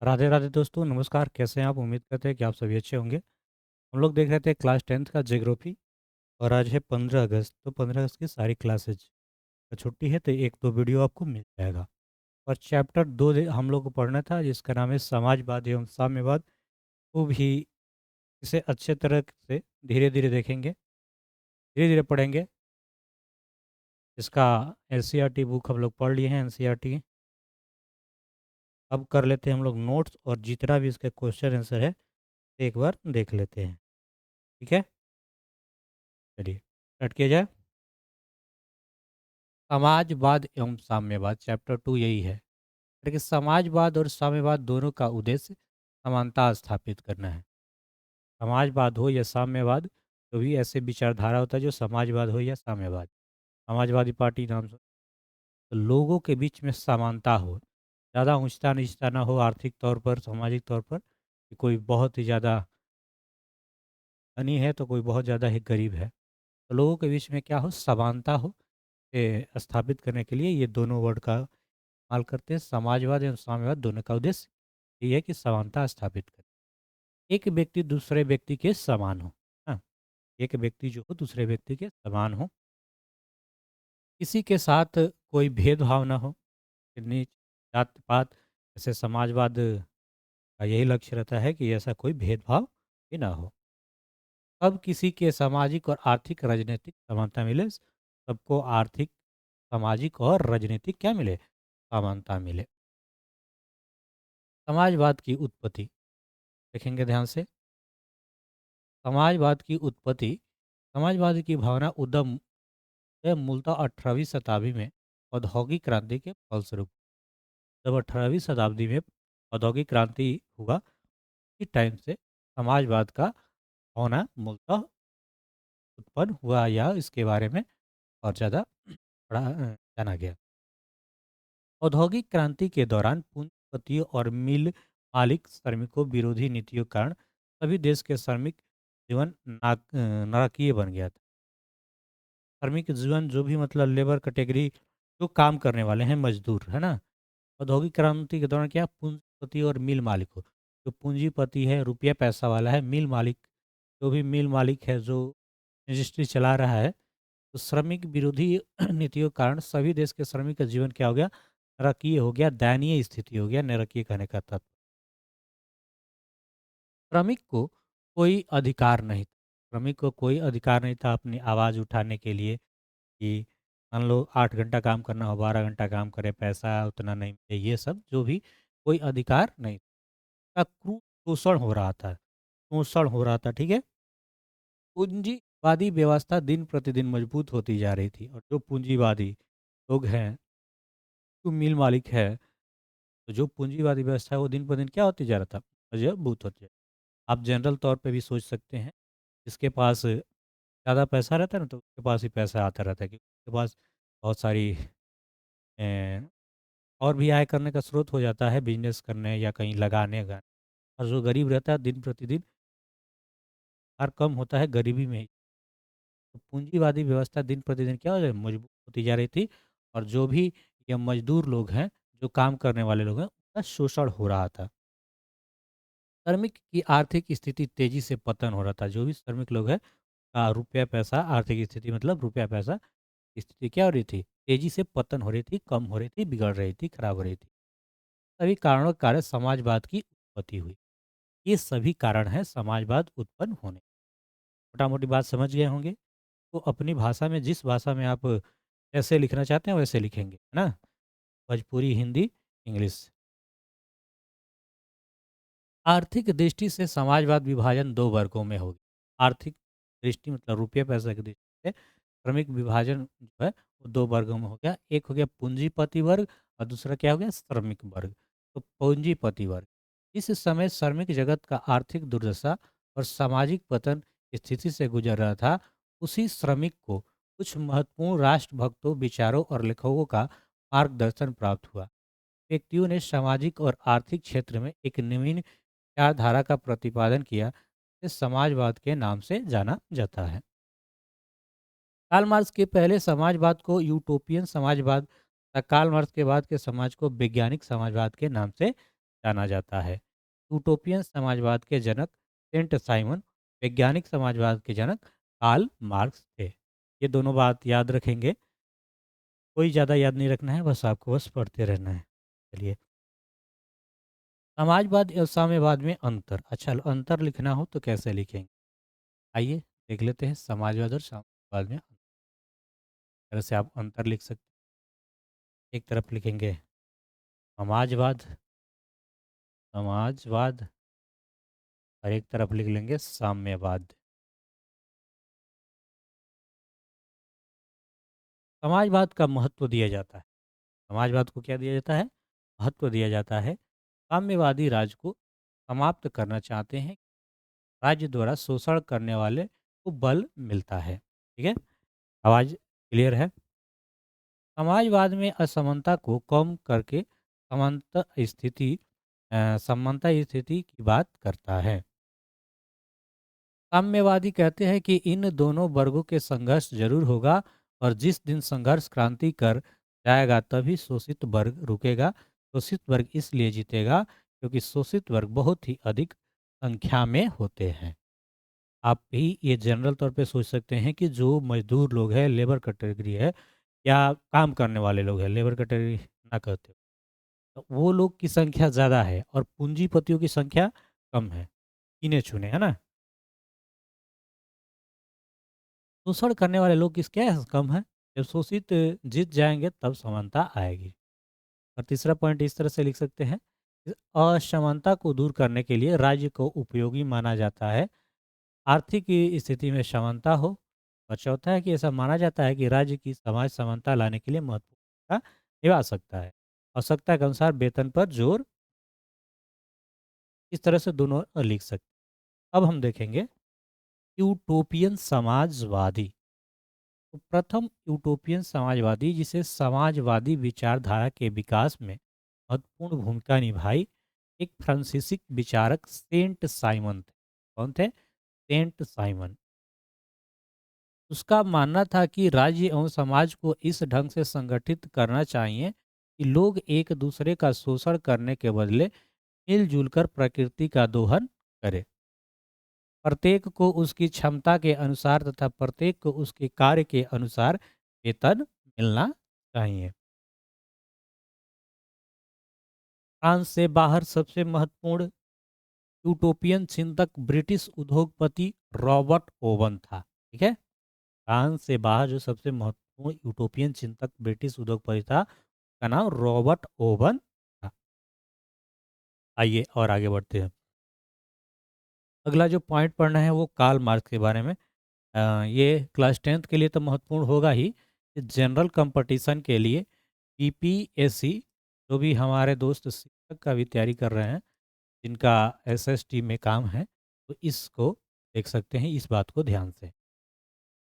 राधे राधे दोस्तों, नमस्कार। कैसे हैं आप? उम्मीद करते हैं कि आप सभी अच्छे होंगे। हम लोग देख रहे थे क्लास 10th का ज्योग्राफी और आज है 15 अगस्त। तो 15 अगस्त की सारी क्लासेज का छुट्टी है, तो एक दो वीडियो आपको मिल जाएगा। और चैप्टर 2 हम लोग को पढ़ना था, जिसका नाम है समाजवाद एवं साम्यवाद। वो भी इसे अच्छे तरह से धीरे धीरे देखेंगे, धीरे धीरे पढ़ेंगे। इसका एनसीईआरटी बुक हम लोग पढ़ लिए हैं, एनसीईआरटी। अब कर लेते हैं हम लोग नोट्स, और जितना भी इसका क्वेश्चन आंसर है एक बार देख लेते हैं। ठीक है, चलिए स्टार्ट किया जाए। समाजवाद एवं साम्यवाद चैप्टर 2 यही है। लेकिन समाजवाद और साम्यवाद दोनों का उद्देश्य समानता स्थापित करना है। समाजवाद हो या साम्यवाद, तो भी ऐसे विचारधारा होता है जो समाजवाद हो या साम्यवाद। समाजवादी पार्टी नाम से तो लोगों के बीच में समानता हो, ज़्यादा ऊंचता नीचता ना हो, आर्थिक तौर पर, सामाजिक तौर पर, कि कोई बहुत ही ज़्यादा धनी है तो कोई बहुत ज़्यादा ही गरीब है। तो लोगों के बीच में क्या हो, समानता हो, स्थापित करने के लिए ये दोनों वर्ड का इस्तेमाल करते हैं। समाजवाद एवं साम्यवाद दोनों का उद्देश्य ये है कि समानता स्थापित करें। एक व्यक्ति दूसरे व्यक्ति के समान हो। हाँ, एक व्यक्ति जो हो दूसरे व्यक्ति के समान हो, किसी के साथ कोई भेदभाव ना हो, नीच जात पात। ऐसे समाजवाद का यही लक्ष्य रहता है कि ऐसा कोई भेदभाव ही ना हो। अब किसी के सामाजिक और आर्थिक राजनीतिक समानता मिले, सबको आर्थिक, सामाजिक और राजनीतिक क्या मिले, समानता मिले। समाजवाद की उत्पत्ति देखेंगे ध्यान से। समाजवाद की उत्पत्ति, समाजवाद की भावना उद्यम है मूलतः 18वीं शताब्दी में औद्योगिक क्रांति के फलस्वरूप। जब 18वीं शताब्दी में औद्योगिक क्रांति हुआ, इस टाइम से समाजवाद का होना मूलतः उत्पन्न हुआ, या इसके बारे में और ज़्यादा जाना गया। औद्योगिक क्रांति के दौरान पूंजीपतियों और मिल मालिक श्रमिकों विरोधी नीतियों के कारण सभी देश के श्रमिक जीवन नारकीय बन गया था। श्रमिक जीवन जो भी मतलब लेबर कैटेगरी, जो काम करने वाले हैं, मजदूर है ना। औद्योगिक क्रांति के दौरान क्या, पूंजीपति और मिल मालिक हो, जो पूंजीपति है, रुपया पैसा वाला है, मिल मालिक, जो भी मिल मालिक है, जो इंडस्ट्री चला रहा है, तो श्रमिक विरोधी नीतियों के कारण सभी देश के श्रमिक का जीवन क्या हो गया, नरकीय हो गया, दयनीय स्थिति हो गया। नरकीय कहने का तात्पर्य, श्रमिक को कोई अधिकार नहीं था। श्रमिक को कोई अधिकार नहीं था अपनी आवाज़ उठाने के लिए, कि मान लो 8 घंटा काम करना हो, 12 घंटा काम करे, पैसा उतना नहीं मिले, ये सब जो भी कोई अधिकार नहीं था। क्रूर शोषण हो रहा था, शोषण हो रहा था, ठीक है। पूंजीवादी व्यवस्था दिन प्रतिदिन मजबूत होती जा रही थी, और जो पूंजीवादी लोग हैं, जो मिल मालिक है, तो जो पूंजीवादी व्यवस्था है वो दिन पर दिन क्या होती जा रहा था, मजबूत होती जा रहा। आप जनरल तौर पे भी सोच सकते हैं, जिसके पास ज़्यादा पैसा रहता है ना, तो उसके पास ही पैसा आता रहता है, क्योंकि उसके पास बहुत सारी अ, और भी आय करने का स्रोत हो जाता है, बिजनेस करने या कहीं लगाने का। और जो गरीब रहता है दिन प्रतिदिन हर कम होता है गरीबी में ही। तो पूंजीवादी व्यवस्था दिन प्रतिदिन क्या हो रही, मजबूत होती जा रही थी। और जो भी ये मजदूर लोग हैं, जो काम करने वाले लोग हैं, उनका शोषण हो रहा था। श्रमिक की आर्थिक स्थिति तेजी से पतन हो रहा था। जो भी श्रमिक लोग हैं, रुपया पैसा, आर्थिक स्थिति मतलब रुपया पैसा स्थिति क्या हो रही थी, तेजी से पतन हो रही थी, कम हो रही थी, बिगड़ रही थी, खराब हो रही थी। सभी कारणों के कारण समाजवाद की उत्पत्ति हुई। ये सभी कारण हैं समाजवाद उत्पन्न होने। मोटा मोटी बात समझ गए होंगे। तो अपनी भाषा में, जिस भाषा में आप ऐसे लिखना चाहते हैं वैसे लिखेंगे, है ना। भोजपुरी, हिंदी, इंग्लिश। आर्थिक दृष्टि से समाजवाद विभाजन दो वर्गों में होगी। आर्थिक दृष्टि मतलब रुपये पैसे की दृष्टि से श्रमिक विभाजन जो है वो दो वर्गों में हो गया। एक हो गया पूंजीपति वर्ग, और दूसरा क्या हो गया, श्रमिक वर्ग। तो पूंजीपति वर्ग, इस समय श्रमिक जगत का आर्थिक दुर्दशा और सामाजिक पतन स्थिति से गुजर रहा था। उसी श्रमिक को कुछ महत्वपूर्ण राष्ट्रभक्तों, विचारों और लेखकों का मार्गदर्शन प्राप्त हुआ। व्यक्तियों ने सामाजिक और आर्थिक क्षेत्र में एक नवीन विचारधारा का प्रतिपादन किया, इस समाजवाद के नाम से जाना जाता है। कार्ल मार्क्स के पहले समाजवाद को यूटोपियन समाजवाद तथा कार्ल मार्क्स के बाद के समाज को वैज्ञानिक समाजवाद के नाम से जाना जाता है। यूटोपियन समाजवाद के जनक सेंट साइमन, वैज्ञानिक समाजवाद के जनक कार्ल मार्क्स थे। ये दोनों बात याद रखेंगे, कोई ज़्यादा याद नहीं रखना है, बस आपको बस पढ़ते रहना है। चलिए, समाजवाद और साम्यवाद में अंतर। अच्छा, अंतर लिखना हो तो कैसे लिखेंगे? आइए देख लेते हैं समाजवाद और साम्यवाद में अंतर। तरह से आप अंतर लिख सकते हैं। एक तरफ लिखेंगे समाजवाद, समाजवाद, और एक तरफ लिख लेंगे साम्यवाद। समाजवाद का महत्व दिया जाता है। समाजवाद को क्या दिया जाता है? महत्व दिया जाता है। साम्यवादी राज्य को समाप्त करना चाहते हैं। राज्य द्वारा शोषण करने वाले को बल मिलता है। ठीक है, आवाज़ क्लियर है? समाजवाद में असमानता को कम करके समानता स्थिति की बात करता है। साम्यवादी कहते हैं कि इन दोनों वर्गों के संघर्ष जरूर होगा, और जिस दिन संघर्ष क्रांति कर जाएगा तभी शोषित वर्ग रुकेगा। शोषित वर्ग इसलिए जीतेगा क्योंकि शोषित वर्ग बहुत ही अधिक संख्या में होते हैं। आप भी ये जनरल तौर पे सोच सकते हैं कि जो मजदूर लोग हैं, लेबर कैटेगरी है, या काम करने वाले लोग हैं, लेबर कैटेगरी ना कहते हो, तो वो लोग की संख्या ज़्यादा है और पूंजीपतियों की संख्या कम है, गिने चुने, है ना? शोषण करने वाले लोग किस क्या है, कम है। जब शोषित जीत जाएंगे तब समानता आएगी। और तीसरा पॉइंट इस तरह से लिख सकते हैं, असमानता को दूर करने के लिए राज्य को उपयोगी माना जाता है। आर्थिक स्थिति में समानता हो। और चौथा है कि ऐसा माना जाता है कि राज्य की समाज समानता लाने के लिए महत्वपूर्ण भूमिका निभा सकता है। आवश्यकता के अनुसार वेतन पर जोर, इस तरह से दोनों लिख सकते हैं। अब हम देखेंगे यूटोपियन समाजवादी। तो प्रथम यूटोपियन समाजवादी, जिसे समाजवादी विचारधारा के विकास में महत्वपूर्ण भूमिका निभाई, एक फ्रांसीसी विचारक सेंट साइमन थे। कौन थे? Saint Simon. उसका मानना था कि राज्य एवं समाज को इस ढंग से संगठित करना चाहिए कि लोग एक दूसरे का शोषण करने के बदले मिलजुल कर प्रकृति का दोहन करें। प्रत्येक को उसकी क्षमता के अनुसार तथा प्रत्येक को उसके कार्य के अनुसार वेतन मिलना चाहिए। फ्रांस से बाहर सबसे महत्वपूर्ण यूटोपियन चिंतक ब्रिटिश उद्योगपति रॉबर्ट ओवन था। ठीक है, फ्रांस से बाहर जो सबसे महत्वपूर्ण यूटोपियन चिंतक ब्रिटिश उद्योगपति था, का नाम रॉबर्ट ओवन था। आइए और आगे बढ़ते हैं। अगला जो पॉइंट पढ़ना है वो कार्ल मार्क्स के बारे में। ये क्लास 10th के लिए तो महत्वपूर्ण होगा ही, जनरल कंपटीशन के लिए पीपीएससी, जो भी हमारे दोस्त शिक्षक का भी तैयारी कर रहे हैं, जिनका एसएसटी में काम है, तो इसको देख सकते हैं, इस बात को ध्यान से।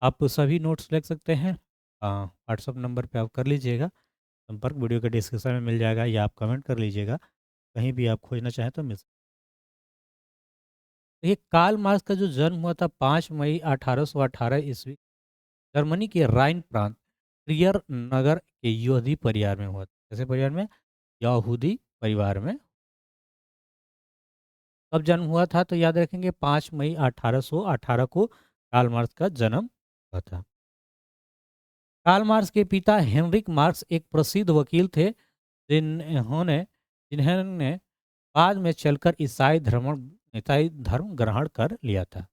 आप सभी नोट्स लिख सकते हैं, व्हाट्सअप नंबर पे आप कर लीजिएगा संपर्क, वीडियो के डिस्क्रिप्शन में मिल जाएगा, या आप कमेंट कर लीजिएगा, कहीं भी आप खोजना चाहें तो मिल सकता है। ये कार्ल मार्क्स का जो जन्म हुआ था 5 मई 1818 ईस्वी, जर्मनी के राइन प्रांत ट्रियर नगर के यहूदी परिवार में हुआ था। कैसे परिवार में? यहूदी परिवार में। कब जन्म हुआ था? तो याद रखेंगे 5 मई 1818 को कार्ल मार्क्स का जन्म हुआ था। कार्ल मार्क्स के पिता हेनरिक मार्क्स एक प्रसिद्ध वकील थे, जिन्होंने जिन्होंने बाद में चलकर ईसाई धर्म ग्रहण कर लिया था।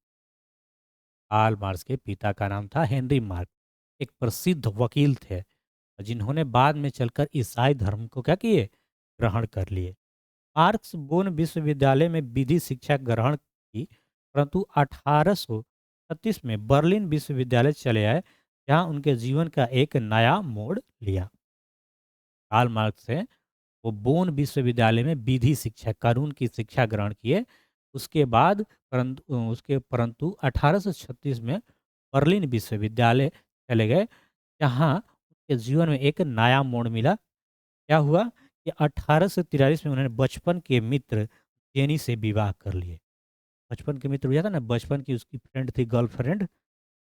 कार्ल मार्क्स के पिता का नाम था हेनरी मार्क्स, एक प्रसिद्ध वकील थे, जिन्होंने बाद में चलकर ईसाई धर्म को क्या किए? ग्रहण कर लिए। मार्क्स बोन विश्वविद्यालय में विधि शिक्षा ग्रहण की, परंतु 1836 में बर्लिन विश्वविद्यालय चले आए, जहां उनके जीवन का एक नया मोड़ लिया। कार्ल मार्क्स से वो बोन विश्वविद्यालय में विधि शिक्षा, कानून की शिक्षा ग्रहण किए। परंतु 1836 में बर्लिन विश्वविद्यालय चले गए, जहां उनके जीवन में एक नया मोड़ मिला। क्या हुआ कि 1843 में उन्होंने बचपन के मित्र जेनी से विवाह कर लिए। बचपन के मित्र हुआ था ना, बचपन की उसकी फ्रेंड थी, गर्लफ्रेंड,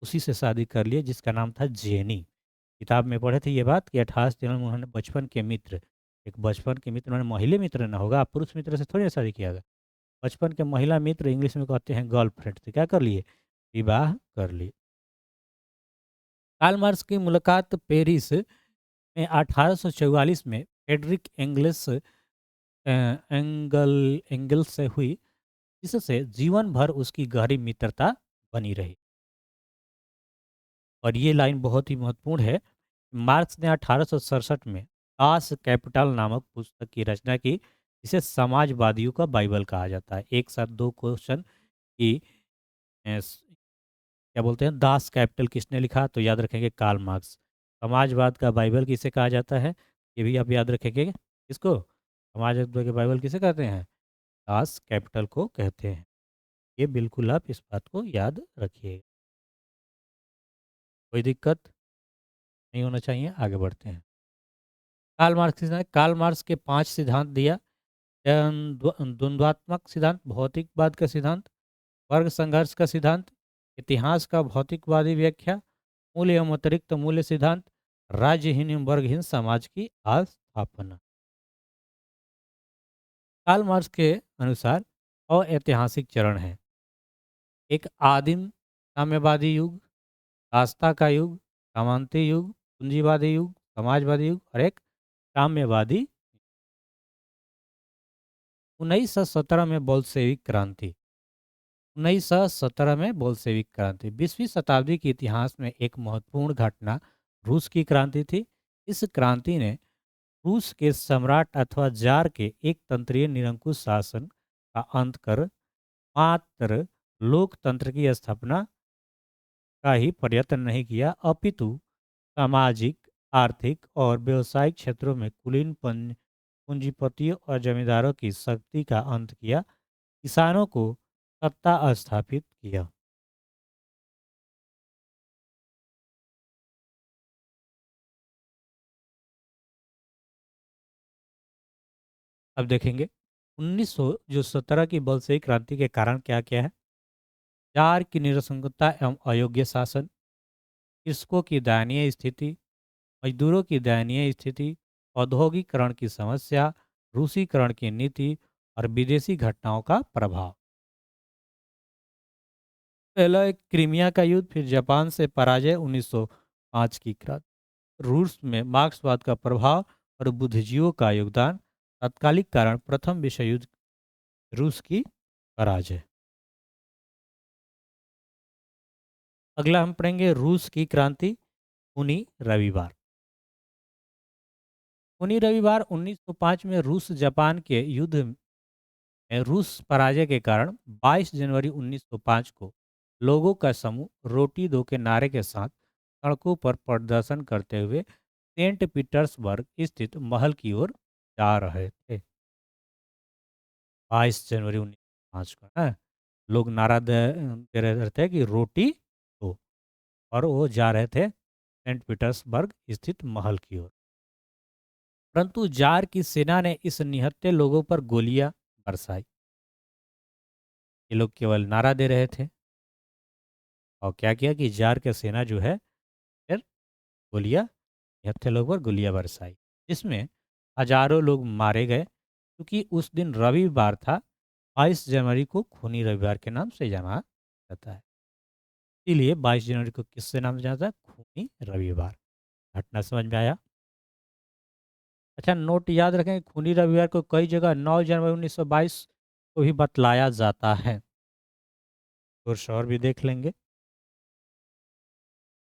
उसी से शादी कर लिए, जिसका नाम था जेनी। किताब में पढ़े थे ये बात कि 18 में उन्होंने बचपन के मित्र, एक बचपन के मित्र माने महिला मित्र ना होगा, आप पुरुष मित्र से थोड़ी ना शादी किया होगा। बचपन के महिला मित्र इंग्लिश में कहते हैं गर्लफ्रेंड से क्या कर लिए? विवाह कर लिए। कार्ल मार्क्स की मुलाकात पेरिस में 1844 में फ्रेडरिक एंगल्स से हुई, जिससे जीवन भर उसकी गहरी मित्रता बनी रही। और ये लाइन बहुत ही महत्वपूर्ण है। मार्क्स ने 1867 में दास कैपिटल नामक पुस्तक की रचना की, जिसे समाजवादियों का बाइबल कहा जाता है। एक साथ दो क्वेश्चन की क्या बोलते हैं, दास कैपिटल किसने लिखा? तो याद रखेंगे कार्ल मार्क्स। समाजवाद का बाइबल किसे कहा जाता है? ये भी आप याद रखेंगे। किसको? समाजवाद के बाइबल किसे कहते हैं? दास कैपिटल को कहते हैं। ये बिल्कुल आप इस बात को याद रखिए। कोई दिक्कत नहीं होना चाहिए। आगे बढ़ते हैं। कार्ल मार्क्स के 5 सिद्धांत दिया। द्वंद्वात्मक सिद्धांत, भौतिकवाद का सिद्धांत, वर्ग संघर्ष का सिद्धांत, इतिहास का भौतिकवादी व्याख्या, मूल्य एवं अतिरिक्त मूल्य सिद्धांत, राज्यहीन एवं वर्गहीन समाज की स्थापना। कार्ल मार्क्स के अनुसार अऐतिहासिक चरण है। एक आदिम साम्यवादी युग, आस्था का युग, सामंती युग, पूंजीवादी युग, समाजवादी युग और एक साम्यवादी। 1917 में बोल्शेविक क्रांति। 1917 में बोल्शेविक क्रांति 20वीं शताब्दी के इतिहास में एक महत्वपूर्ण घटना रूस की क्रांति थी। इस क्रांति ने रूस के सम्राट अथवा जार के एक तंत्रीय निरंकुश शासन का अंत कर मात्र लोकतंत्र की स्थापना का ही प्रयत्न नहीं किया, अपितु सामाजिक, आर्थिक और व्यवसायिक क्षेत्रों में कुलीन पूंजीपतियों और जमींदारों की शक्ति का अंत किया, किसानों को सत्ता स्थापित किया। अब देखेंगे 1917 की बलशेवी क्रांति के कारण क्या क्या है। जार की निरंकुशता एवं अयोग्य शासन, कृषकों की दयनीय स्थिति, मजदूरों की दयनीय स्थिति, औद्योगिकरण की समस्या, रूसीकरण की नीति और विदेशी घटनाओं का प्रभाव। पहला एक क्रीमिया का युद्ध, फिर जापान से पराजय 1905 की क्रांति। रूस में मार्क्सवाद का प्रभाव और बुद्धिजीवियों का योगदान, तात्कालिक कारण प्रथम विश्व युद्ध, रूस की पराजय। अगला हम पढ़ेंगे रूस की क्रांति, खूनी रविवार। खूनी रविवार 1905 में रूस जापान के युद्ध में रूस पराजय के कारण 22 जनवरी 1905 को लोगों का समूह रोटी दो के नारे के साथ सड़कों पर प्रदर्शन करते हुए सेंट पीटर्सबर्ग स्थित महल की ओर जा रहे थे। 22 जनवरी 1905 को है, लोग नारा दे रहे थे कि रोटी दो, और वो जा रहे थे सेंट पीटर्सबर्ग स्थित महल की ओर। परंतु जार की सेना ने इस निहत्थे लोगों पर गोलियां बरसाई। ये लोग केवल नारा दे रहे थे, और क्या किया कि जार की सेना जो है फिर गोलियां, निहत्थे लोगों पर गोलियां बरसाई, जिसमें हजारों लोग मारे गए। क्योंकि उस दिन रविवार था, 22 जनवरी को खूनी रविवार के नाम से जाना जाता है। इसीलिए 22 जनवरी को किससे नाम से जाना जाता है? खूनी रविवार। घटना समझ में आया? अच्छा, नोट याद रखें, खूनी रविवार को कई जगह 9 जनवरी 1922 को भी बतलाया जाता है। कुछ और भी देख लेंगे।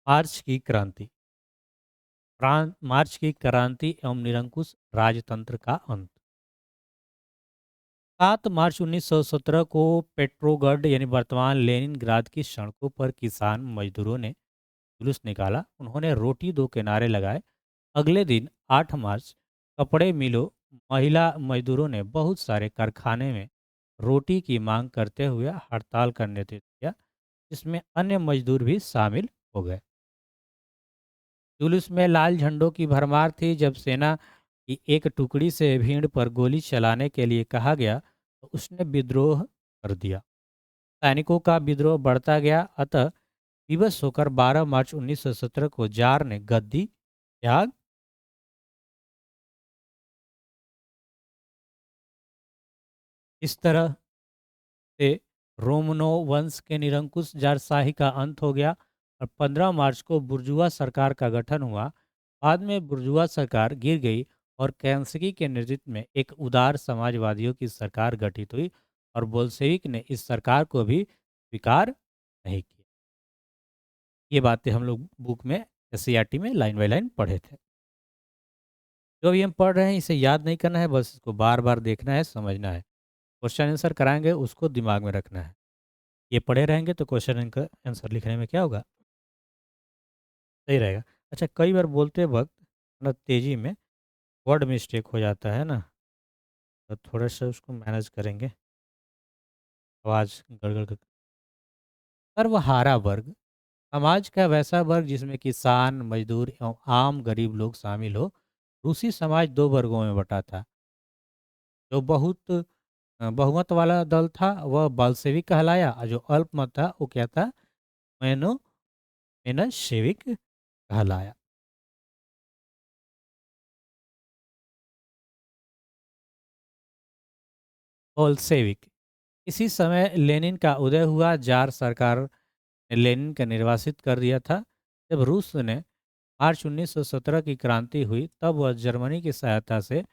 मार्च की क्रांति। मार्च की क्रांति एवं निरंकुश राजतंत्र का अंत। 7 मार्च 1917 को पेट्रोगढ़ यानी वर्तमान लेनिनग्राद की सड़कों पर किसान मजदूरों ने जुलूस निकाला। उन्होंने रोटी दो के नारे लगाए। अगले दिन 8 मार्च कपड़े मिलों, महिला मजदूरों ने बहुत सारे कारखाने में रोटी की मांग करते हुए हड़ताल का नेतृत्व किया, जिसमें अन्य मजदूर भी शामिल हो गए। जुलूस में लाल झंडों की भरमार थी। जब सेना की एक टुकड़ी से भीड़ पर गोली चलाने के लिए कहा गया, तो उसने विद्रोह कर दिया। सैनिकों का विद्रोह बढ़ता गया। अतः विवश होकर 12 मार्च 1917 को जार ने गद्दी त्याग इस तरह से रोमनोव वंश के निरंकुश जारशाही का अंत हो गया और 15 मार्च को बुर्जुआ सरकार का गठन हुआ। बाद में बुर्जुआ सरकार गिर गई और केंसकी के नेतृत्व में एक उदार समाजवादियों की सरकार गठित हुई और बोल्शेविक ने इस सरकार को भी स्वीकार नहीं किया। ये बातें हम लोग बुक में एससीईआरटी में लाइन बाय लाइन पढ़े थे। जो भी हम पढ़ रहे हैं इसे याद नहीं करना है, बस इसको बार बार देखना है, समझना है। क्वेश्चन आंसर कराएंगे उसको दिमाग में रखना है। ये पढ़े रहेंगे तो क्वेश्चन आंसर लिखने में क्या होगा, सही रहेगा। अच्छा, कई बार बोलते वक्त मतलब तेज़ी में वर्ड मिस्टेक हो जाता है ना, तो थोड़ा सा उसको मैनेज करेंगे, आवाज़ गड़गड़ कर। सर्वहारा वर्ग समाज का वैसा वर्ग जिसमें किसान, मजदूर एवं आम गरीब लोग शामिल हो। रूसी समाज दो वर्गों में बटा था। जो बहुमत वाला दल था वह बल्शेविक कहलाया और जो अल्पमत था वो क्या था, मैनो मेनशेविक कहलाया। बोल्शेविक। इसी समय लेनिन का उदय हुआ। जार सरकार ने लेनिन का निर्वासित कर दिया था। जब रूस ने मार्च 1917 की क्रांति हुई तब वह जर्मनी की सहायता से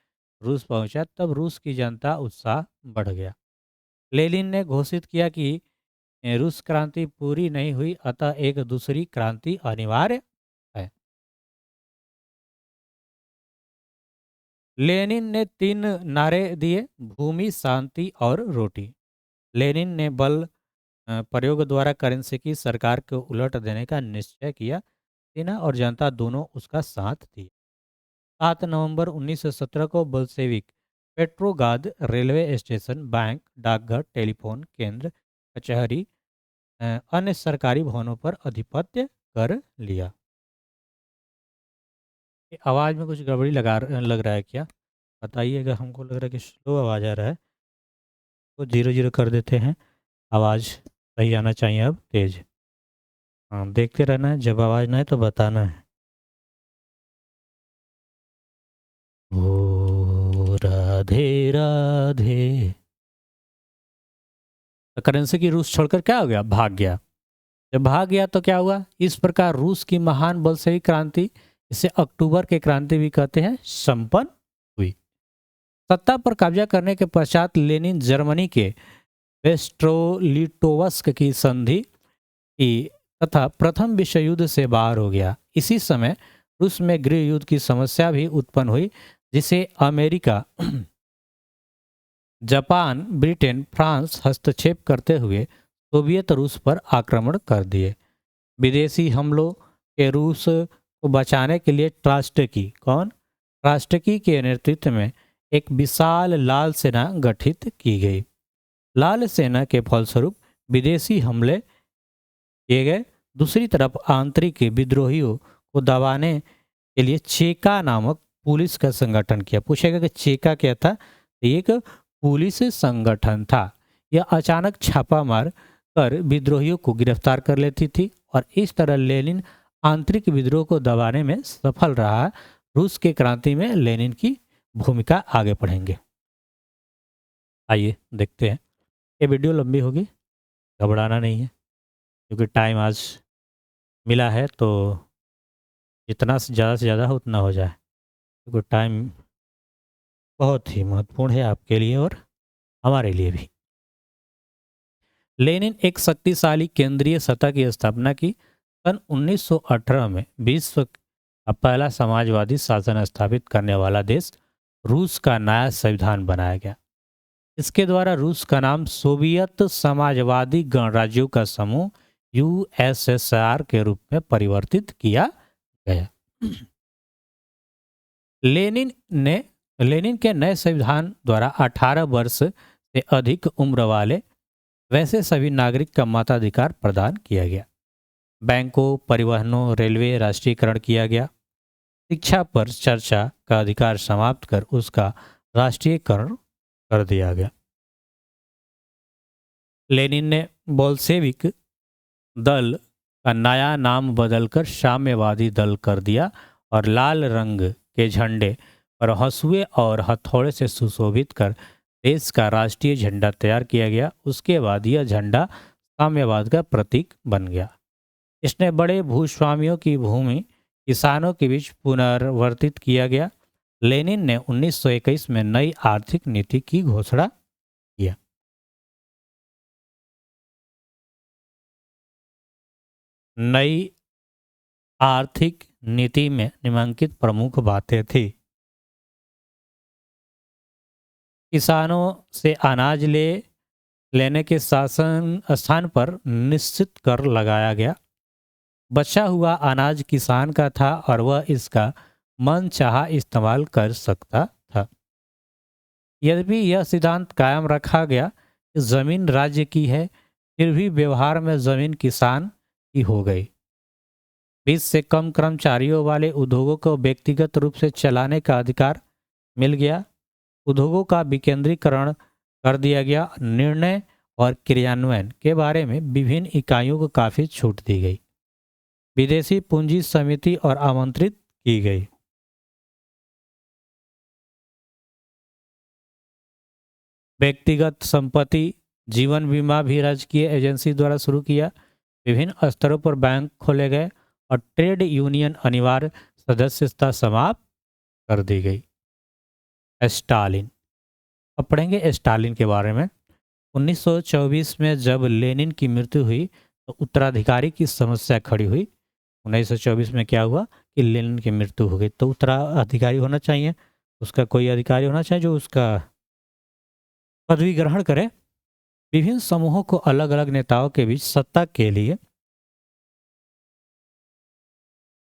रूस पहुंचा। तब रूस की जनता उत्साह बढ़ गया। लेनिन ने घोषित किया कि रूस क्रांति पूरी नहीं हुई, अतः एक दूसरी क्रांति अनिवार्य है। लेनिन ने 3 नारे दिए, भूमि, शांति और रोटी। लेनिन ने बल प्रयोग द्वारा करेंसी की सरकार को उलट देने का निश्चय किया। सेना और जनता दोनों उसका साथ दिए। 7 नवंबर 1917 को बोल्शेविक पेट्रोगाद रेलवे स्टेशन, बैंक, डाकघर, टेलीफोन केंद्र, कचहरी, अन्य सरकारी भवनों पर अधिपत्य कर लिया। ये आवाज़ में कुछ गड़बड़ी लग रहा है क्या, बताइएगा। हमको लग रहा है कि स्लो आवाज़ आ रहा है, तो 0 0 कर देते हैं। आवाज़ सही आना चाहिए, अब तेज़। हाँ, देखते रहना है, जब आवाज़ ना आए तो बताना है। ओ राधे राधे। तो करेंसी की रूस छोड़कर क्या हो गया, भाग गया। जब भाग गया तो क्या हुआ, इस प्रकार रूस की महान बलशेविक क्रांति, इसे अक्टूबर की क्रांति भी कहते हैं, संपन्न हुई। सत्ता पर कब्जा करने के पश्चात लेनिन जर्मनी के वेस्ट्रोलिटोवस्क की संधि की तथा प्रथम विश्व युद्ध से बाहर हो गया। इसी समय रूस में गृह युद्ध की समस्या भी उत्पन्न हुई, जिसे अमेरिका, जापान, ब्रिटेन, फ्रांस हस्तक्षेप करते हुए सोवियत रूस पर आक्रमण कर दिए। विदेशी हमलों के रूस को बचाने के लिए ट्रास्टकी के नेतृत्व में एक विशाल लाल सेना गठित की गई। लाल सेना के फलस्वरूप विदेशी हमले किए गए। दूसरी तरफ आंतरिक विद्रोहियों को दबाने के लिए चेका नामक पुलिस का संगठन किया। पूछेगा कि चेका क्या था, एक पुलिस संगठन था। यह अचानक छापा मार कर विद्रोहियों को गिरफ्तार कर लेती थी और इस तरह लेनिन आंतरिक विद्रोह को दबाने में सफल रहा। रूस के क्रांति में लेनिन की भूमिका आगे पढ़ेंगे। आइए देखते हैं। ये वीडियो लंबी होगी, घबराना नहीं है, क्योंकि टाइम आज मिला है तो जितना से ज़्यादा हो उतना हो जाए, क्योंकि टाइम बहुत ही महत्वपूर्ण है आपके लिए और हमारे लिए भी। लेनिन एक शक्तिशाली केंद्रीय सत्ता की स्थापना की। सन 1918 में विश्व का पहला समाजवादी शासन स्थापित करने वाला देश रूस का नया संविधान बनाया गया। इसके द्वारा रूस का नाम सोवियत समाजवादी गणराज्यों का समूह यूएसएसआर के रूप में परिवर्तित किया गया। लेनिन के नए संविधान द्वारा 18 वर्ष से अधिक उम्र वाले वैसे सभी नागरिक का मताधिकार प्रदान किया गया। बैंकों, परिवहनों, रेलवे राष्ट्रीयकरण किया गया। शिक्षा पर चर्चा का अधिकार समाप्त कर उसका राष्ट्रीयकरण कर दिया गया। लेनिन ने बोल्शेविक दल का नया नाम बदलकर साम्यवादी दल कर दिया और लाल रंग के झंडे पर हंसुए और हथौड़े से सुशोभित कर देश का राष्ट्रीय झंडा तैयार किया गया। उसके बाद यह झंडा साम्यवाद का प्रतीक बन गया। इसने बड़े भूस्वामियों की भूमि किसानों के बीच पुनर्वर्तित किया गया। लेनिन ने 1921 में नई आर्थिक नीति की घोषणा किया। नई आर्थिक नीति में निम्नलिखित प्रमुख बातें थी। किसानों से अनाज लेने के शासन स्थान पर निश्चित कर लगाया गया। बचा हुआ अनाज किसान का था और वह इसका मनचाहा इस्तेमाल कर सकता था। यद्यपि यह सिद्धांत कायम रखा गया कि जमीन राज्य की है, फिर भी व्यवहार में जमीन किसान की हो गई। 20 से कम कर्मचारियों वाले उद्योगों को व्यक्तिगत रूप से चलाने का अधिकार मिल गया। उद्योगों का विकेंद्रीकरण कर दिया गया। निर्णय और क्रियान्वयन के बारे में विभिन्न इकाइयों को काफी छूट दी गई। विदेशी पूंजी समिति और आमंत्रित की गई। व्यक्तिगत संपत्ति जीवन बीमा भी राजकीय एजेंसी द्वारा शुरू किया। विभिन्न स्तरों पर बैंक खोले गए और ट्रेड यूनियन अनिवार्य सदस्यता समाप्त कर दी गई। स्टालिन। अब पढ़ेंगे स्टालिन के बारे में। 1924 में जब लेनिन की मृत्यु हुई तो उत्तराधिकारी की समस्या खड़ी हुई। 1924 में क्या हुआ कि लेनिन की मृत्यु हो गई तो उत्तराधिकारी होना चाहिए, उसका कोई अधिकारी होना चाहिए जो उसका पदवी ग्रहण करे। विभिन्न समूहों को अलग अलग नेताओं के बीच सत्ता के लिए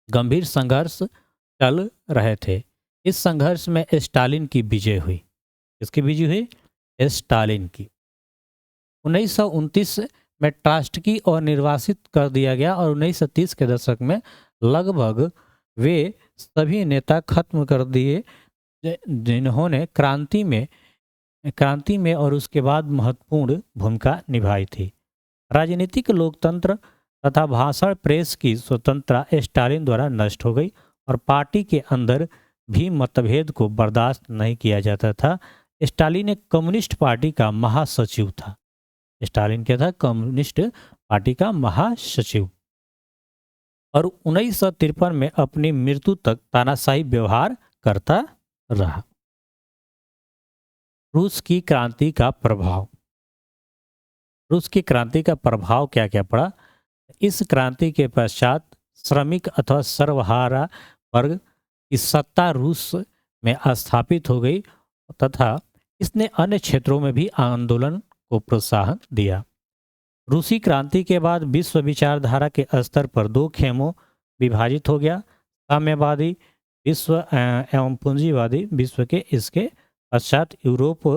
गंभीर संघर्ष चल रहे थे। इस संघर्ष में स्टालिन की विजय हुई। किसकी विजय हुई? स्टालिन की। 1929 में ट्रास्टकी और निर्वासित कर दिया गया और 1930 के दशक में लगभग वे सभी नेता खत्म कर दिए जिन्होंने क्रांति में और उसके बाद महत्वपूर्ण भूमिका निभाई थी। राजनीतिक लोकतंत्र तथा भाषण प्रेस की स्वतंत्रता स्टालिन द्वारा नष्ट हो गई और पार्टी के अंदर भी मतभेद को बर्दाश्त नहीं किया जाता था। स्टालिन एक कम्युनिस्ट पार्टी का महासचिव था। स्टालिन क्या था? कम्युनिस्ट पार्टी का महासचिव। और 1953 में अपनी मृत्यु तक तानाशाही व्यवहार करता रहा। रूस की क्रांति का प्रभाव। रूस की क्रांति का प्रभाव क्या क्या पड़ा? इस क्रांति के पश्चात श्रमिक अथवा सर्वहारा वर्ग की सत्ता रूस में स्थापित हो गई तथा इसने अन्य क्षेत्रों में भी आंदोलन को प्रोत्साहन दिया। रूसी क्रांति के बाद विश्व विचारधारा के स्तर पर दो खेमों विभाजित हो गया। साम्यवादी विश्व एवं पूंजीवादी विश्व के। इसके पश्चात यूरोप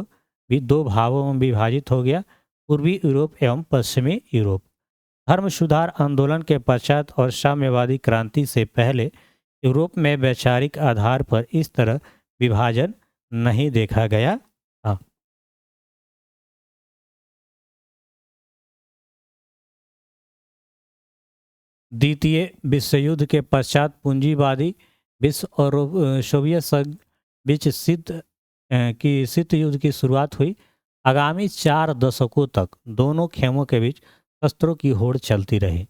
भी दो भागों में विभाजित हो गया, पूर्वी यूरोप एवं पश्चिमी यूरोप। धर्म सुधार आंदोलन के पश्चात और साम्यवादी क्रांति से पहले यूरोप में वैचारिक आधार पर इस तरह विभाजन नहीं देखा गया था। द्वितीय विश्व युद्ध के पश्चात पूंजीवादी विश्व और सोवियत संघ बीच शीत युद्ध की शुरुआत हुई। आगामी 4 दशकों तक दोनों खेमों के बीच शस्त्रों की होड़ चलती रही।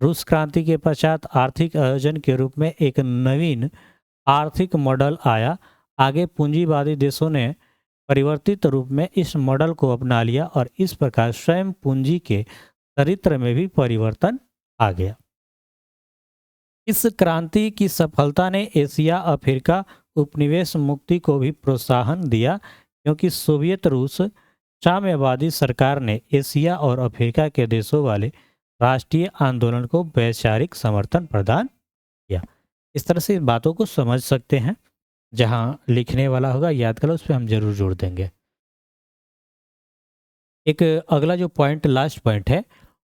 रूस क्रांति के पश्चात आर्थिक आयोजन के रूप में एक नवीन आर्थिक मॉडल आया। आगे पूंजीवादी देशों ने परिवर्तित रूप में इस मॉडल को अपना लिया और इस प्रकार स्वयं पूंजी के चरित्र में भी परिवर्तन आ गया। इस क्रांति की सफलता ने एशिया अफ्रीका उपनिवेश मुक्ति को भी प्रोत्साहन दिया, क्योंकि सोवियत रूस साम्यवादी सरकार ने एशिया और अफ्रीका के देशों वाले राष्ट्रीय आंदोलन को वैचारिक समर्थन प्रदान किया। इस तरह से बातों को समझ सकते हैं। जहां लिखने वाला होगा याद करो, उस पर हम जरूर जोड़ देंगे। एक अगला जो पॉइंट, लास्ट पॉइंट है,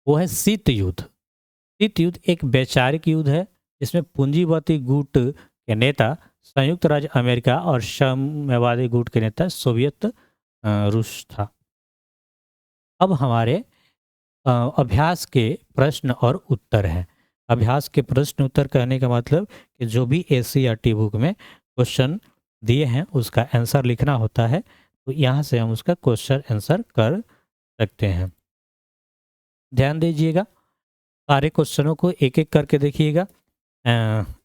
वो है शीत युद्ध। शीत युद्ध एक वैचारिक युद्ध है जिसमें पूंजीवादी गुट के नेता संयुक्त राज्य अमेरिका और साम्यवादी गुट के नेता सोवियत रूस था। अब हमारे अभ्यास के प्रश्न और उत्तर हैं। अभ्यास के प्रश्न उत्तर कहने का मतलब कि जो भी एससीईआरटी बुक में क्वेश्चन दिए हैं उसका आंसर लिखना होता है। तो यहाँ से हम उसका क्वेश्चन आंसर कर सकते हैं। ध्यान दीजिएगा, सारे क्वेश्चनों को एक एक करके देखिएगा।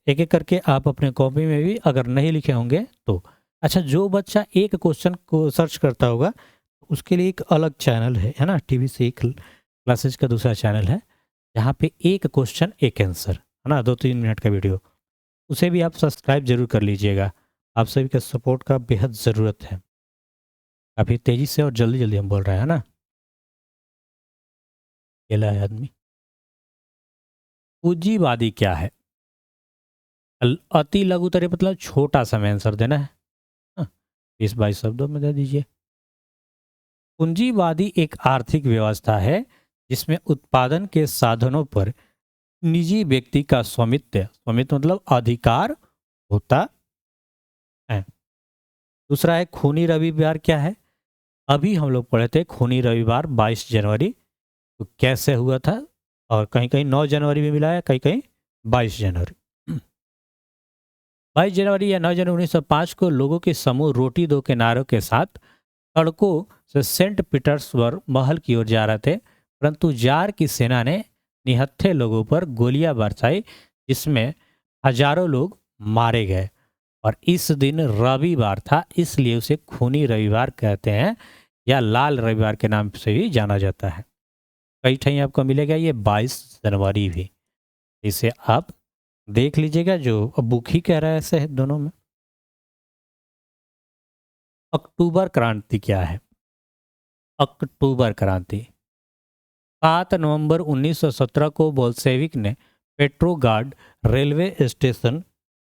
एक एक करके आप अपने कॉपी में भी अगर नहीं लिखे होंगे तो। अच्छा, जो बच्चा एक क्वेश्चन को सर्च करता होगा उसके लिए एक अलग चैनल है ना, टीवी से एक क्लासेज का दूसरा चैनल है जहाँ पे एक क्वेश्चन एक आंसर है ना, 2-3 मिनट का वीडियो, उसे भी आप सब्सक्राइब जरूर कर लीजिएगा। आप सभी का सपोर्ट का बेहद ज़रूरत है। काफ़ी तेज़ी से और जल्दी जल्दी हम बोल रहे हैं ना, अकेला है आदमी। पूंजीवादी क्या है? अति लघु उत्तरीय मतलब छोटा सा में आंसर देना है। हाँ, 20-22 शब्दों में दे दीजिए। पूंजीवादी एक आर्थिक व्यवस्था है जिसमें उत्पादन के साधनों पर निजी व्यक्ति का स्वामित्व स्वामित्व मतलब अधिकार होता है। दूसरा है खूनी रविवार क्या है? अभी हम लोग पढ़े थे खूनी रविवार 22 जनवरी, तो कैसे हुआ था, और कहीं कहीं 9 जनवरी भी मिला है, कहीं कहीं 22 जनवरी। 22 जनवरी या 9 जनवरी 1905 को लोगों के समूह रोटी दो किनारों के साथ सड़कों से सेंट पीटर्सबर्ग महल की ओर जा रहे थे, परंतु जार की सेना ने निहत्थे लोगों पर गोलियां बरसाई जिसमें हजारों लोग मारे गए। और इस दिन रविवार था, इसलिए उसे खूनी रविवार कहते हैं या लाल रविवार के नाम से भी जाना जाता है। कई ठहीं आपको मिलेगा ये 22 जनवरी भी, इसे आप देख लीजिएगा, जो अब बुक ही कह रहा है ऐसे है दोनों में। अक्टूबर क्रांति क्या है? अक्टूबर क्रांति 7 नवंबर 1917 को बोल्शेविक ने पेट्रोगार्ड रेलवे स्टेशन,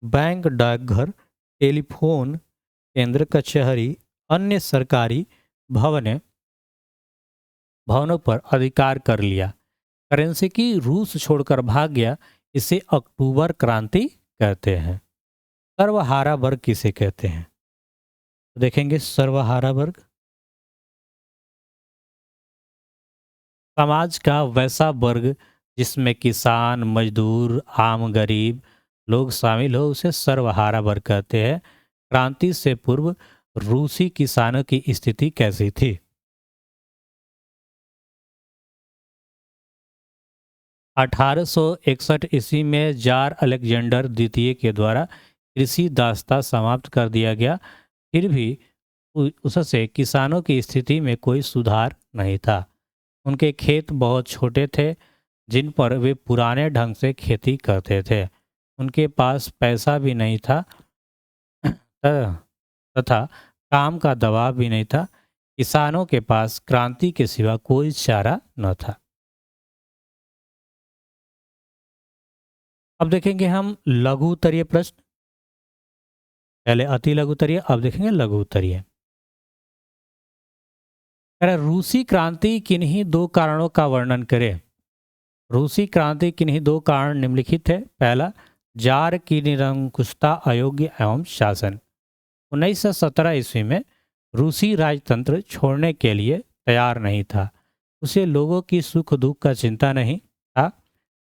बैंक, डाकघर, टेलीफोन केंद्र, कचहरी, अन्य सरकारी भवनों पर अधिकार कर लिया। करेंसी की रूस छोड़कर भाग गया। इसे अक्टूबर क्रांति कहते हैं। सर्वहारा वर्ग किसे कहते हैं? तो देखेंगे सर्वहारा वर्ग समाज का वैसा वर्ग जिसमें किसान, मजदूर, आम गरीब लोग शामिल हो उसे सर्वहारा वर्ग कहते हैं। क्रांति से पूर्व रूसी किसानों की स्थिति कैसी थी? 1861 ईस्वी में जार अलेक्जेंडर द्वितीय के द्वारा कृषि दासता समाप्त कर दिया गया। फिर भी उससे किसानों की स्थिति में कोई सुधार नहीं था। उनके खेत बहुत छोटे थे जिन पर वे पुराने ढंग से खेती करते थे। उनके पास पैसा भी नहीं था तथा काम का दबाव भी नहीं था। किसानों के पास क्रांति के सिवा कोई चारा न था। अब देखेंगे हम लघु उत्तरीय प्रश्न। पहले अति लघु उत्तरीय, अब देखेंगे लघु उत्तरीय। रूसी क्रांति किन्हीं दो कारणों का वर्णन करें। रूसी क्रांति किन्हीं दो कारण निम्नलिखित है। पहला, जार की निरंकुशता, अयोग्य एवं शासन। 1917 ईस्वी में रूसी राजतंत्र छोड़ने के लिए तैयार नहीं था। उसे लोगों की सुख दुख का चिंता नहीं था।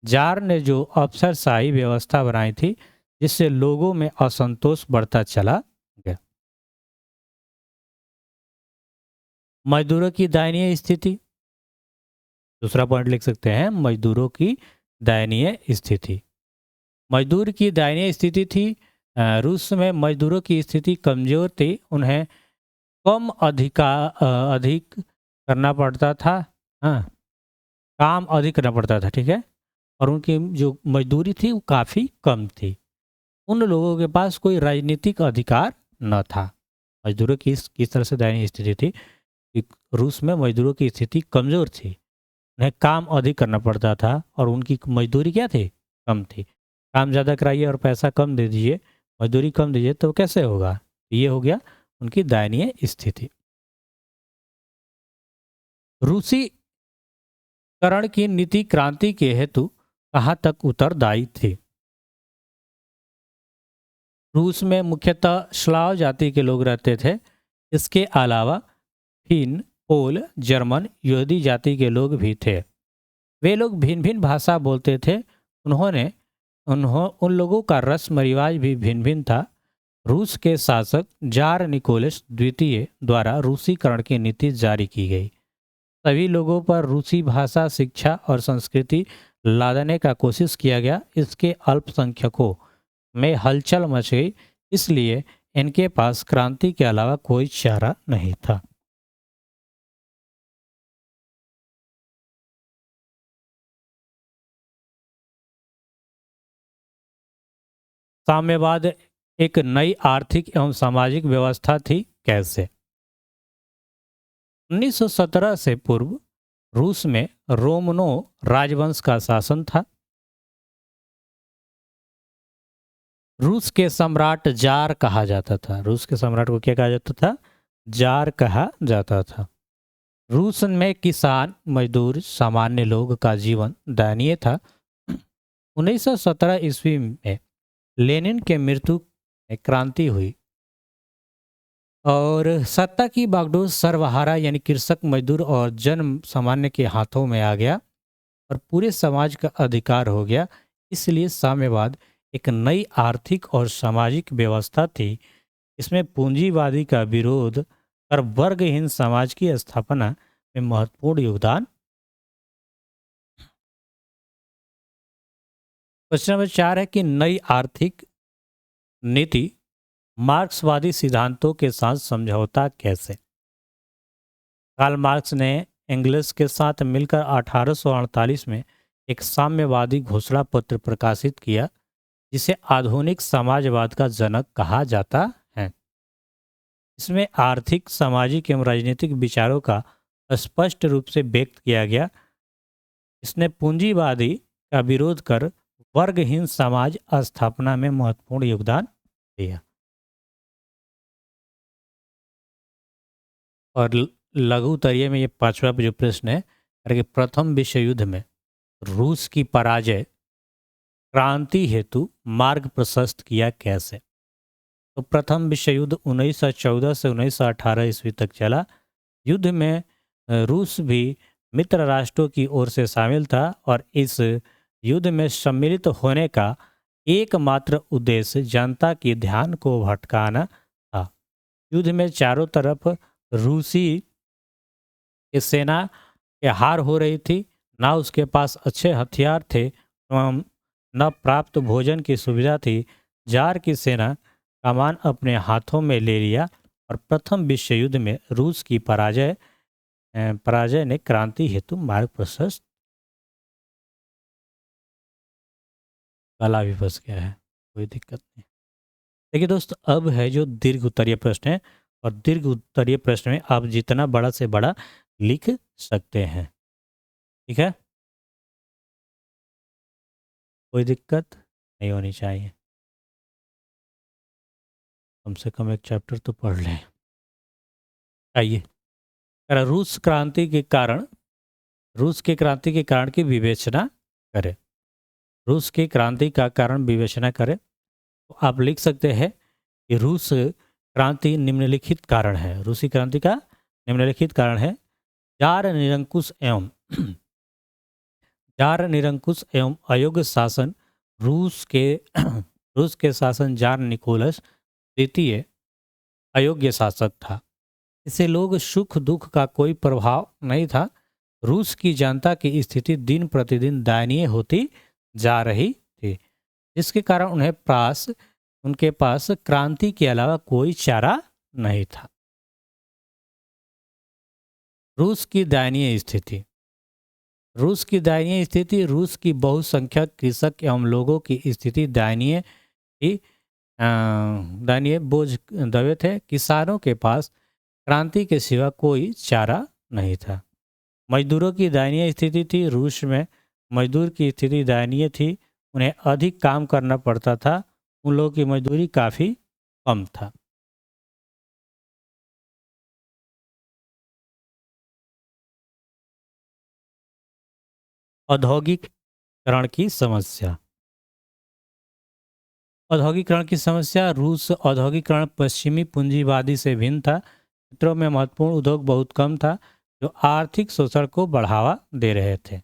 जार ने जो अफसरशाही व्यवस्था बनाई थी जिससे लोगों में असंतोष बढ़ता चला गया। मजदूरों की दयनीय स्थिति, दूसरा पॉइंट लिख सकते हैं, मजदूरों की दयनीय स्थिति। मजदूर की दयनीय स्थिति थी। रूस में मजदूरों की स्थिति कमजोर थी। उन्हें कम अधिक करना पड़ता था। हाँ, काम अधिक करना पड़ता था, ठीक है। और उनकी जो मजदूरी थी वो काफ़ी कम थी। उन लोगों के पास कोई राजनीतिक अधिकार न था। मजदूरों की किस तरह से दयनीय स्थिति थी कि रूस में मजदूरों की स्थिति कमज़ोर थी। उन्हें काम अधिक करना पड़ता था और उनकी मजदूरी क्या थी? कम थी। काम ज़्यादा कराइए और पैसा कम दे दीजिए, मजदूरी कम दीजिए, तो कैसे होगा? ये हो गया उनकी दयनीय स्थिति। रूसी करण की नीति क्रांति के हेतु कहाँ तक उत्तरदायी थी? रूस में मुख्यतः स्लाव जाति के लोग रहते थे। इसके अलावा फिन, पोल, जर्मन, यहूदी जाति के लोग भी थे। वे लोग भिन्न भिन्न भाषा बोलते थे। उन लोगों का रस्म रिवाज भी भिन्न भिन्न था। रूस के शासक जार निकोलस द्वितीय द्वारा रूसीकरण की नीति जारी की गई। सभी लोगों पर रूसी भाषा, शिक्षा और संस्कृति लादने का कोशिश किया गया। इसके अल्पसंख्यकों में हलचल मच गई, इसलिए इनके पास क्रांति के अलावा कोई चारा नहीं था। साम्यवाद एक नई आर्थिक एवं सामाजिक व्यवस्था थी। कैसे? 1917 से पूर्व रूस में रोमनो राजवंश का शासन था। रूस के सम्राट जार कहा जाता था। रूस के सम्राट को क्या कहा जाता था? जार कहा जाता था। रूस में किसान, मजदूर, सामान्य लोग का जीवन दयनीय था। 1917 ईस्वी में लेनिन के मृत्यु में क्रांति हुई और सत्ता की बागडोर सर्वहारा यानी कृषक, मजदूर और जन सामान्य के हाथों में आ गया और पूरे समाज का अधिकार हो गया। इसलिए साम्यवाद एक नई आर्थिक और सामाजिक व्यवस्था थी। इसमें पूंजीवादी का विरोध और वर्गहीन समाज की स्थापना में महत्वपूर्ण योगदान। क्वेश्चन नंबर 4 है कि नई आर्थिक नीति मार्क्सवादी सिद्धांतों के साथ समझौता कैसे? कार्ल मार्क्स ने एंगल्स के साथ मिलकर 1848 में एक साम्यवादी घोषणा पत्र प्रकाशित किया, जिसे आधुनिक समाजवाद का जनक कहा जाता है। इसमें आर्थिक, सामाजिक एवं राजनीतिक विचारों का स्पष्ट रूप से व्यक्त किया गया। इसने पूंजीवादी का विरोध कर वर्गहीन समाज स्थापना में महत्वपूर्ण योगदान दिया। और लघु उत्तरीय में ये पांचवा जो प्रश्न है कि प्रथम विश्व युद्ध में रूस की पराजय क्रांति हेतु मार्ग प्रशस्त किया कैसे? तो प्रथम विश्व युद्ध 1914 से 1918 ईस्वी तक चला। युद्ध में रूस भी मित्र राष्ट्रों की ओर से शामिल था और इस युद्ध में सम्मिलित होने का एकमात्र उद्देश्य जनता के ध्यान को भटकाना था। युद्ध में चारों तरफ रूसी की सेना के हार हो रही थी, ना उसके पास अच्छे हथियार थे एवं न प्राप्त भोजन की सुविधा थी। जार की सेना कमान अपने हाथों में ले लिया और प्रथम विश्व युद्ध में रूस की पराजय ने क्रांति हेतु मार्ग प्रशस्त। गला भी फंस गया है, कोई दिक्कत नहीं। देखिए दोस्त, अब है जो दीर्घ उत्तरीय प्रश्न है और दीर्घ उत्तरीय प्रश्न में आप जितना बड़ा से बड़ा लिख सकते हैं। ठीक है, कोई दिक्कत नहीं होनी चाहिए। कम से कम एक चैप्टर तो पढ़ लें। आइए, रूस के क्रांति के कारण की विवेचना करें। रूस की क्रांति का कारण विवेचना करें तो आप लिख सकते हैं कि रूस क्रांति निम्नलिखित कारण है। रूसी क्रांति का निम्नलिखित कारण है। जार निरंकुश एवं अयोग्य शासन। रूस के शासन जार निकोलस द्वितीय अयोग्य शासक था। इसे लोग सुख दुख का कोई प्रभाव नहीं था। रूस की जनता की स्थिति दिन प्रतिदिन दयनीय होती जा रही थी, जिसके कारण उनके पास क्रांति के अलावा कोई चारा नहीं था। रूस की दयनीय स्थिति। रूस की बहुसंख्यक कृषक एवं लोगों की स्थिति दयनीय थी। दयनीय बोझ दबे थे। किसानों के पास क्रांति के सिवा कोई चारा नहीं था। मजदूरों की दयनीय स्थिति थी। रूस में मजदूर की स्थिति दयनीय थी। उन्हें अधिक काम करना पड़ता था। उन लोगों की मजदूरी काफ़ी कम था। औद्योगिकरण की समस्या। औद्योगिकरण की समस्या। रूस औद्योगिकरण पश्चिमी पूंजीवादी से भिन्न था। क्षेत्रों में महत्वपूर्ण उद्योग बहुत कम था, जो आर्थिक शोषण को बढ़ावा दे रहे थे।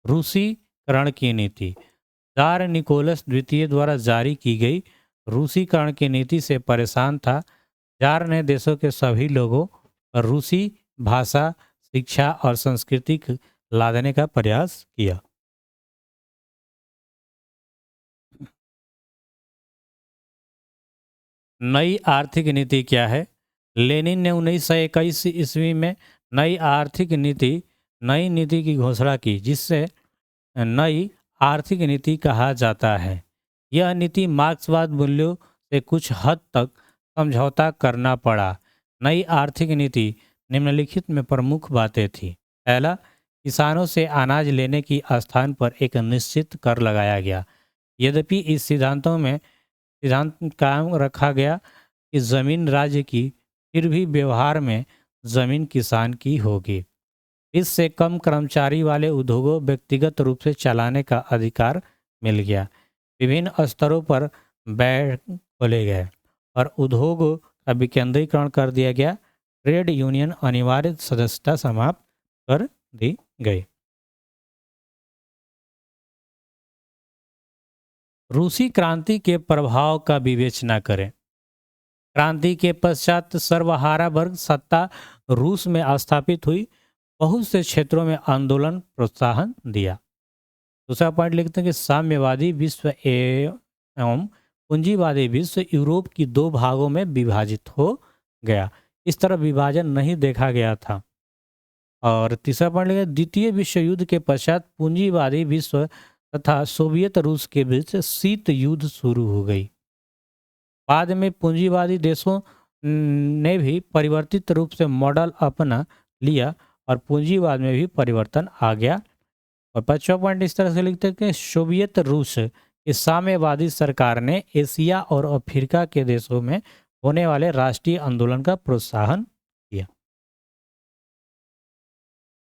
रूसीकरण की नीति। जार निकोलस द्वितीय द्वारा जारी की गई रूसीकरण की नीति से परेशान था। जार ने देशों के सभी लोगों पर रूसी भाषा, शिक्षा और संस्कृति लादने का प्रयास किया। नई आर्थिक नीति क्या है? लेनिन ने 1921 ईस्वी में नई नीति की घोषणा की, जिससे नई आर्थिक नीति कहा जाता है। यह नीति मार्क्सवाद मूल्यों से कुछ हद तक समझौता करना पड़ा। नई आर्थिक नीति निम्नलिखित में प्रमुख बातें थी। पहला, किसानों से अनाज लेने की स्थान पर एक निश्चित कर लगाया गया। यद्यपि इस सिद्धांत कायम रखा गया कि जमीन राज्य की, फिर भी व्यवहार में जमीन किसान की होगी। इससे कम कर्मचारी वाले उद्योगों व्यक्तिगत रूप से चलाने का अधिकार मिल गया। विभिन्न स्तरों पर बैंक खोले गए और उद्योगों का विकेंद्रीकरण कर दिया गया। ट्रेड यूनियन अनिवार्य सदस्यता समाप्त कर दी गई। रूसी क्रांति के प्रभाव का विवेचना करें। क्रांति के पश्चात सर्वहारा वर्ग सत्ता रूस में स्थापित हुई। बहुत से क्षेत्रों में आंदोलन प्रोत्साहन दिया। दूसरा पॉइंट लिखते हैं कि साम्यवादी विश्व एवं पूंजीवादी विश्व यूरोप की दो भागों में विभाजित हो गया। इस तरह विभाजन नहीं देखा गया था। और तीसरा पॉइंट लिखते हैं, द्वितीय विश्व युद्ध के पश्चात पूंजीवादी विश्व तथा सोवियत रूस के बीच शीत युद्ध शुरू हो गई। बाद में पूंजीवादी देशों ने भी परिवर्तित रूप से मॉडल अपना लिया और पूंजीवाद में भी परिवर्तन आ गया। और 5वां पॉइंट इस तरह से लिखते हैं कि सोवियत रूस की साम्यवादी सरकार ने एशिया और अफ्रीका के देशों में होने वाले राष्ट्रीय आंदोलन का प्रोत्साहन किया।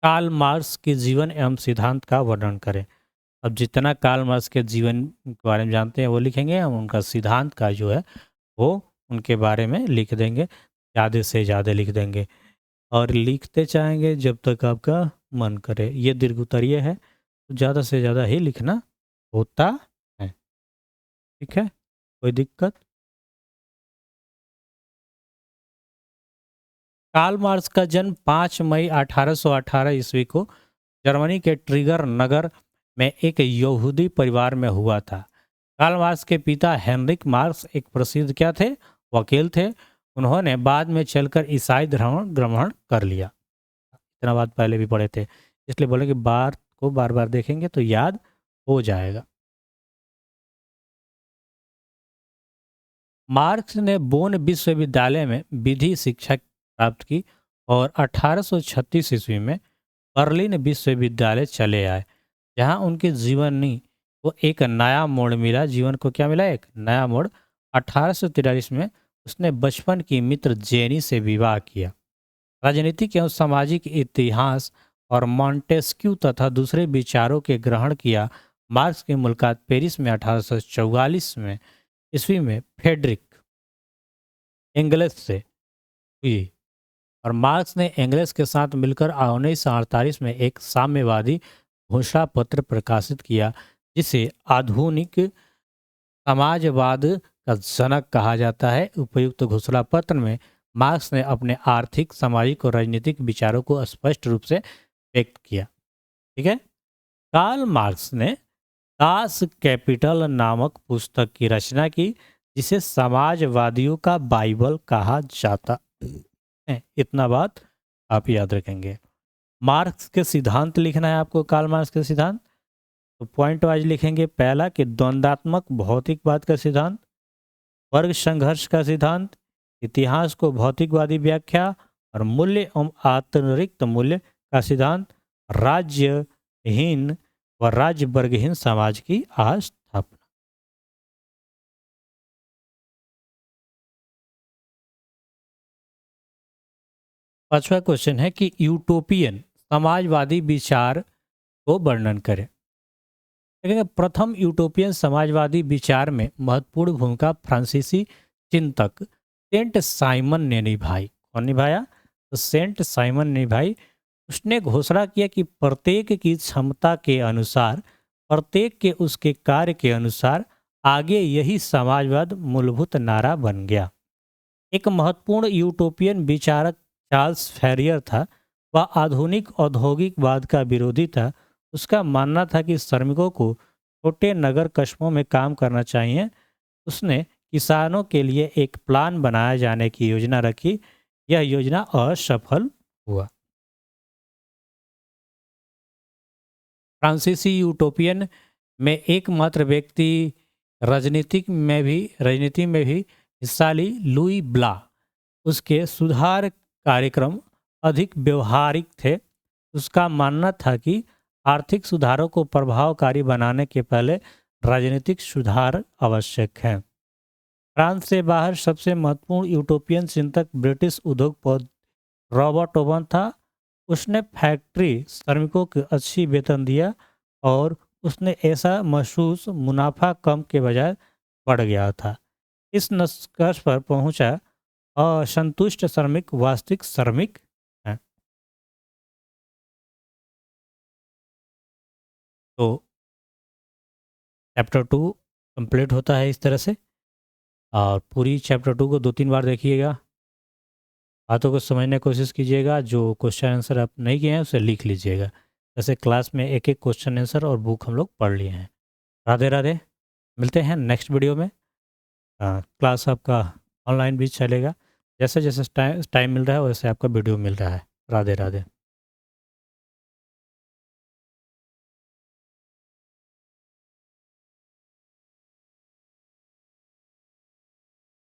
कार्ल मार्क्स के जीवन एवं सिद्धांत का वर्णन करें। अब जितना कार्ल मार्क्स के जीवन के बारे में जानते हैं वो लिखेंगे, हम उनका सिद्धांत का जो है वो उनके बारे में लिख देंगे, ज़्यादा से ज़्यादा लिख देंगे और लिखते चाहेंगे जब तक आपका मन करे। ये दीर्घोत्तरीय है तो ज़्यादा से ज़्यादा ही लिखना होता है। ठीक है, कोई दिक्कत? कार्ल मार्क्स का जन्म 5 मई 1818 ईस्वी को जर्मनी के ट्रिगर नगर में एक यहूदी परिवार में हुआ था। कार्ल मार्क्स के पिता हेनरिक मार्क्स एक प्रसिद्ध क्या थे? वकील थे। उन्होंने बाद में चलकर ईसाई धर्म ग्रहण कर लिया। इतना बात पहले भी पढ़े थे, इसलिए बोले कि बार को बार बार देखेंगे तो याद हो जाएगा। मार्क्स ने बोन विश्वविद्यालय में विधि शिक्षा प्राप्त की और 1836 ईस्वी में बर्लिन विश्वविद्यालय चले आए, जहां उनके जीवनी को एक नया मोड़ मिला। जीवन को क्या मिला? एक नया मोड़। 1843 में उसने बचपन की मित्र जेनी से विवाह किया। राजनीतिक एवं सामाजिक इतिहास और मॉन्टेस्क्यू तथा दूसरे विचारों के ग्रहण किया। मार्क्स की मुलाकात पेरिस में 1844 में ईस्वी में फ्रेडरिक एंगल्स से हुई और मार्क्स ने एंगल्स के साथ मिलकर 1948 में एक साम्यवादी घोषणा पत्र प्रकाशित किया, जिसे आधुनिक समाजवाद का जनक कहा जाता है। उपयुक्त घोषणा पत्र में मार्क्स ने अपने आर्थिक, सामाजिक और राजनीतिक विचारों को स्पष्ट रूप से व्यक्त किया। ठीक है, कार्ल मार्क्स ने दास कैपिटल नामक पुस्तक की रचना की, जिसे समाजवादियों का बाइबल कहा जाता है। इतना बात आप याद रखेंगे। मार्क्स के सिद्धांत लिखना है आपको। कार्ल मार्क्स के सिद्धांत तो पॉइंट वाइज लिखेंगे। पहला कि द्वंदात्मक भौतिकवाद का सिद्धांत, वर्ग संघर्ष का सिद्धांत, इतिहास को भौतिकवादी व्याख्या और मूल्य एवं अतिरिक्त मूल्य का सिद्धांत, राज्यहीन व राज्य वर्गहीन समाज की स्थापना। पांचवा क्वेश्चन है कि यूटोपियन समाजवादी विचार को वर्णन करें। देखेंगे, प्रथम यूटोपियन समाजवादी विचार में महत्वपूर्ण भूमिका फ्रांसीसी चिंतक सेंट साइमन ने निभाई। कौन निभाया? तो सेंट साइमन ने निभाई। उसने घोषणा किया कि प्रत्येक की क्षमता के अनुसार, प्रत्येक के उसके कार्य के अनुसार आगे यही समाजवाद मूलभूत नारा बन गया। एक महत्वपूर्ण यूटोपियन विचारक चार्ल्स फैरियर था। वह आधुनिक औद्योगिकवाद का विरोधी था। उसका मानना था कि श्रमिकों को छोटे नगर कस्बों में काम करना चाहिए। उसने किसानों के लिए एक प्लान बनाए जाने की योजना रखी। यह योजना असफल हुआ। फ्रांसीसी यूटोपियन में एकमात्र व्यक्ति राजनीति में भी हिस्सा ली, लुई ब्ला। उसके सुधार कार्यक्रम अधिक व्यवहारिक थे। उसका मानना था कि आर्थिक सुधारों को प्रभावकारी बनाने के पहले राजनीतिक सुधार आवश्यक है। फ्रांस से बाहर सबसे महत्वपूर्ण यूटोपियन चिंतक ब्रिटिश उद्योगपति रॉबर्ट ओवन था। उसने फैक्ट्री श्रमिकों को अच्छी वेतन दिया और उसने ऐसा महसूस मुनाफा कम के बजाय बढ़ गया था। इस निष्कर्ष पर पहुंचा असंतुष्ट श्रमिक वास्तविक श्रमिक हैं। तो चैप्टर 2 कंप्लीट होता है इस तरह से। और पूरी चैप्टर 2 को 2-3 बार देखिएगा। बातों को समझने की कोशिश कीजिएगा। जो क्वेश्चन आंसर आप नहीं किए हैं उसे लिख लीजिएगा। जैसे क्लास में एक एक क्वेश्चन आंसर और बुक हम लोग पढ़ लिए हैं। राधे राधे। मिलते हैं नेक्स्ट वीडियो में। क्लास आपका ऑनलाइन भी चलेगा। जैसे जैसे टाइम मिल रहा है वैसे आपका वीडियो मिल रहा है। राधे राधे।